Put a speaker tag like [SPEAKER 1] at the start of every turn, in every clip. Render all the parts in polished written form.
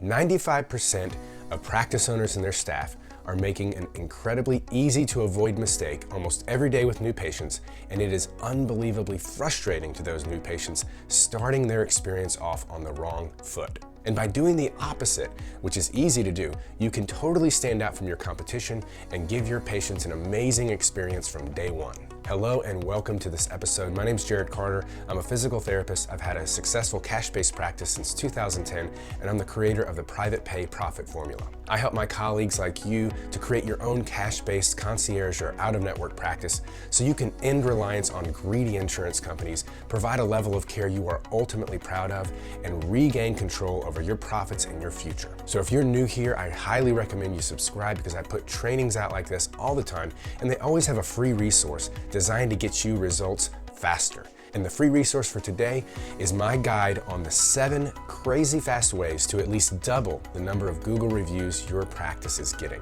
[SPEAKER 1] 95% of practice owners and their staff are making an incredibly easy to avoid mistake almost every day with new patients, and it is unbelievably frustrating to those new patients starting their experience off on the wrong foot. And by doing the opposite, which is easy to do, you can totally stand out from your competition and give your patients an amazing experience from day one. Hello and welcome to this episode. My name is Jared Carter. I'm a physical therapist. I've had a successful cash-based practice since 2010, and I'm the creator of the Private Pay Profit Formula. I help my colleagues like you to create your own cash-based concierge or out-of-network practice so you can end reliance on greedy insurance companies, provide a level of care you are ultimately proud of, and regain control over your profits and your future. So if you're new here, I highly recommend you subscribe because I put trainings out like this all the time, and they always have a free resource designed to get you results faster. And the free resource for today is my guide on the 7 crazy fast ways to at least double the number of Google reviews your practice is getting.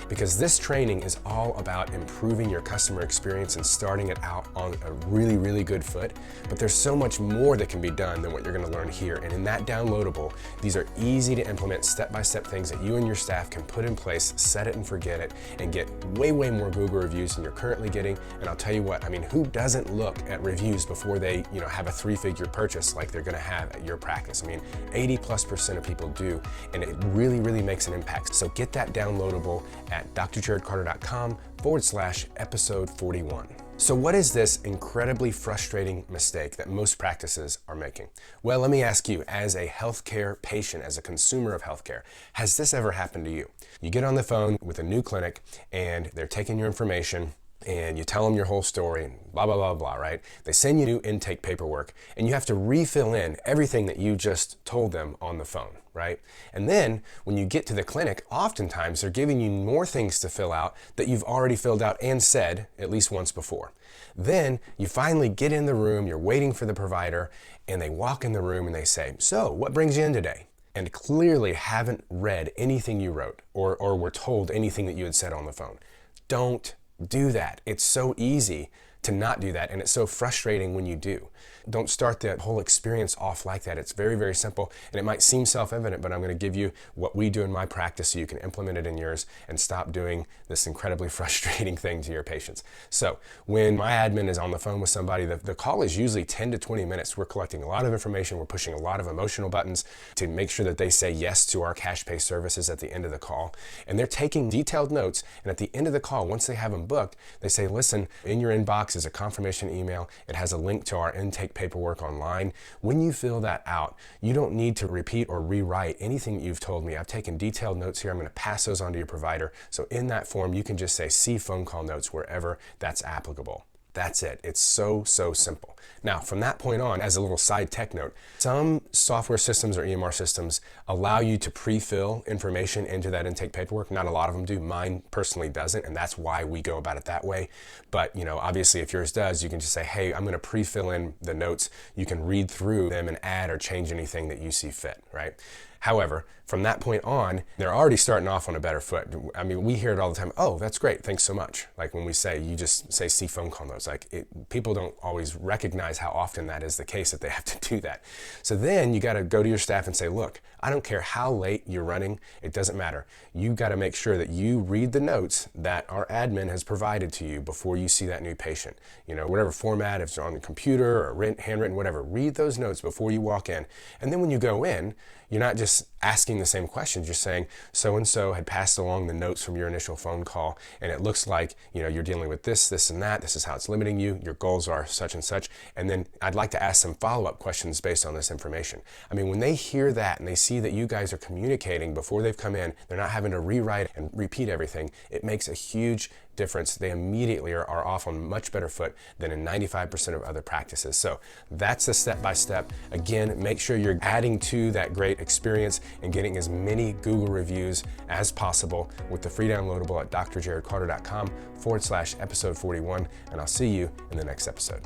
[SPEAKER 1] Because this training is all about improving your customer experience and starting it out on a really, really good foot. But there's so much more that can be done than what you're going to learn here. And in that downloadable, these are easy to implement step-by-step things that you and your staff can put in place, set it and forget it, and get way, way more Google reviews than you're currently getting. And I'll tell you what, I mean, who doesn't look at reviews before they have a 3-figure purchase like they're going to have at your practice? I mean, 80+% of people do, and it really, really makes an impact. So get that downloadable at drjaredcarter.com/episode 41. So what is this incredibly frustrating mistake that most practices are making? Well, let me ask you, as a healthcare patient, as a consumer of healthcare, has this ever happened to you? You get on the phone with a new clinic and they're taking your information, and you tell them your whole story, and blah, blah, blah, blah, right? They send you new intake paperwork, and you have to refill in everything that you just told them on the phone, right? And then when you get to the clinic, oftentimes they're giving you more things to fill out that you've already filled out and said at least once before. Then you finally get in the room, you're waiting for the provider, and they walk in the room and they say, "So, what brings you in today?" And clearly haven't read anything you wrote or were told anything that you had said on the phone. Don't do that. It's so easy to not do that, and it's so frustrating when you do. Don't start the whole experience off like that. It's very, very simple, and it might seem self-evident, but I'm going to give you what we do in my practice so you can implement it in yours and stop doing this incredibly frustrating thing to your patients. So when my admin is on the phone with somebody, the call is usually 10 to 20 minutes. We're collecting a lot of information. We're pushing a lot of emotional buttons to make sure that they say yes to our cash pay services at the end of the call. And they're taking detailed notes, and at the end of the call, once they have them booked, they say, "Listen, in your inbox is a confirmation email. It has a link to our intake paperwork online. When you fill that out, you don't need to repeat or rewrite anything that you've told me. I've taken detailed notes here. I'm going to pass those on to your provider." So in that form, you can just say "see phone call notes" wherever that's applicable. That's it. It's so, so simple. Now, from that point on, as a little side tech note, some software systems or EMR systems allow you to pre-fill information into that intake paperwork. Not a lot of them do. Mine personally doesn't, and that's why we go about it that way. But, obviously if yours does, you can just say, "Hey, I'm going to pre-fill in the notes." You can read through them and add or change anything that you see fit, right? However, from that point on, they're already starting off on a better foot. I mean, we hear it all the time. "Oh, that's great. Thanks so much." Like when we say, you just say "see phone call notes." People don't always recognize how often that is the case that they have to do that. So then you got to go to your staff and say, "Look, I don't care how late you're running. It doesn't matter. You got to make sure that you read the notes that our admin has provided to you before you see that new patient. Whatever format, if it's on the computer or handwritten, whatever, read those notes before you walk in. And then when you go in, you're not just asking the same questions. You're saying, "So-and-so had passed along the notes from your initial phone call, and it looks like, you're dealing with this, this, and that. This is how it's limiting you. Your goals are such and such. And then I'd like to ask some follow-up questions based on this information." I mean, when they hear that and they see that you guys are communicating before they've come in, they're not having to rewrite and repeat everything, it makes a huge difference. They immediately are off on much better foot than in 95% of other practices. So that's the step-by-step. Again, make sure you're adding to that great experience and getting as many Google reviews as possible with the free downloadable at drjaredcarter.com/episode 41. And I'll see you in the next episode.